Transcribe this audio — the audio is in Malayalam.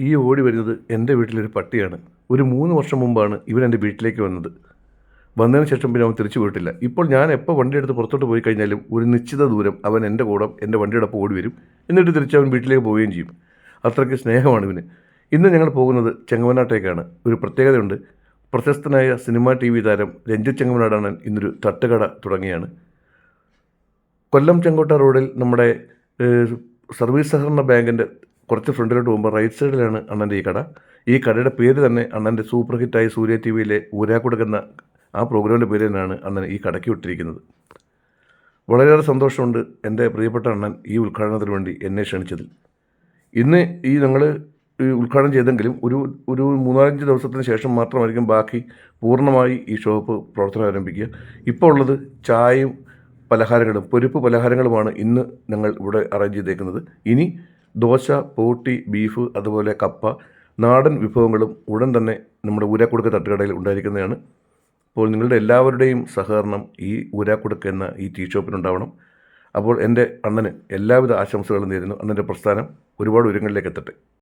ഈ ഓടി വരുന്നത് എൻ്റെ വീട്ടിലൊരു പട്ടിയാണ്. ഒരു 3 വർഷം മുമ്പാണ് ഇവൻ എൻ്റെ വീട്ടിലേക്ക് വന്നത്. വന്നതിന് ശേഷം പിന്നെ അവൻ തിരിച്ചു പോയിട്ടില്ല. ഇപ്പോൾ ഞാൻ എപ്പോൾ വണ്ടിയെടുത്ത് പുറത്തോട്ട് പോയി കഴിഞ്ഞാലും ഒരു നിശ്ചിത ദൂരം അവൻ എൻ്റെ കൂടെ എൻ്റെ വണ്ടിയോടൊപ്പം ഓടി വരും. എന്നിട്ട് തിരിച്ച് അവൻ വീട്ടിലേക്ക് പോവുകയും ചെയ്യും. അത്രയ്ക്ക് സ്നേഹമാണ് ഇവന്. ഇന്ന് ഞങ്ങൾ പോകുന്നത് ചെങ്ങവനാട്ടേക്കാണ്. ഒരു പ്രത്യേകതയുണ്ട്. പ്രശസ്തനായ സിനിമാ TV താരം രഞ്ജിത്ത് ചെങ്ങവനാടണ്ണൻ ഇന്നൊരു തട്ടുകട തുടങ്ങിയാണ്. കൊല്ലം ചെങ്കോട്ട റോഡിൽ നമ്മുടെ സർവീസ് സഹകരണ ബാങ്കിൻ്റെ കുറച്ച് ഫ്രണ്ടിലോട്ട് പോകുമ്പോൾ റൈറ്റ് സൈഡിലാണ് അണ്ണൻ്റെ ഈ കട. ഈ കടയുടെ പേര് തന്നെ അണ്ണൻ്റെ സൂപ്പർ ഹിറ്റായി സൂര്യ TVയിലെ ഊരാക്കുടുക്കുന്ന ആ പ്രോഗ്രാമിൻ്റെ പേര് തന്നെയാണ് അണ്ണൻ ഈ കടയ്ക്ക് വിട്ടിരിക്കുന്നത്. വളരെയേറെ സന്തോഷമുണ്ട് എൻ്റെ പ്രിയപ്പെട്ട അണ്ണൻ ഈ ഉദ്ഘാടനത്തിന് വേണ്ടി എന്നെ ക്ഷണിച്ചതിൽ. ഇന്ന് ഈ ഞങ്ങൾ ഉദ്ഘാടനം ചെയ്തെങ്കിലും ഒരു 3-5 ദിവസത്തിന് ശേഷം മാത്രമായിരിക്കും ബാക്കി പൂർണ്ണമായി ഈ ഷോപ്പ് പ്രവർത്തനം ആരംഭിക്കുക. ഇപ്പോൾ ഉള്ളത് ചായയും പലഹാരങ്ങളും പൊരിപ്പ് പലഹാരങ്ങളുമാണ് ഇന്ന് ഞങ്ങൾ ഇവിടെ അറേഞ്ച് ചെയ്തേക്കുന്നത്. ഇനി ദോശ, പോട്ടി, ബീഫ്, അതുപോലെ കപ്പ, നാടൻ വിഭവങ്ങളും ഉടൻ തന്നെ നമ്മുടെ ഊരാക്കുടുക്ക തട്ടുകടയിൽ ഉണ്ടായിരിക്കുന്നതാണ്. അപ്പോൾ നിങ്ങളുടെ എല്ലാവരുടെയും സഹകരണം ഈ ഊരാക്കുടുക്ക എന്ന ഈ ടീ ഷോപ്പിനുണ്ടാവണം. അപ്പോൾ എൻ്റെ അണ്ണന് എല്ലാവിധ ആശംസകളും നേരുന്നു. അണ്ണൻ്റെ പ്രസ്ഥാനം ഒരുപാട് ഉയരങ്ങളിലേക്ക് എത്തട്ടെ.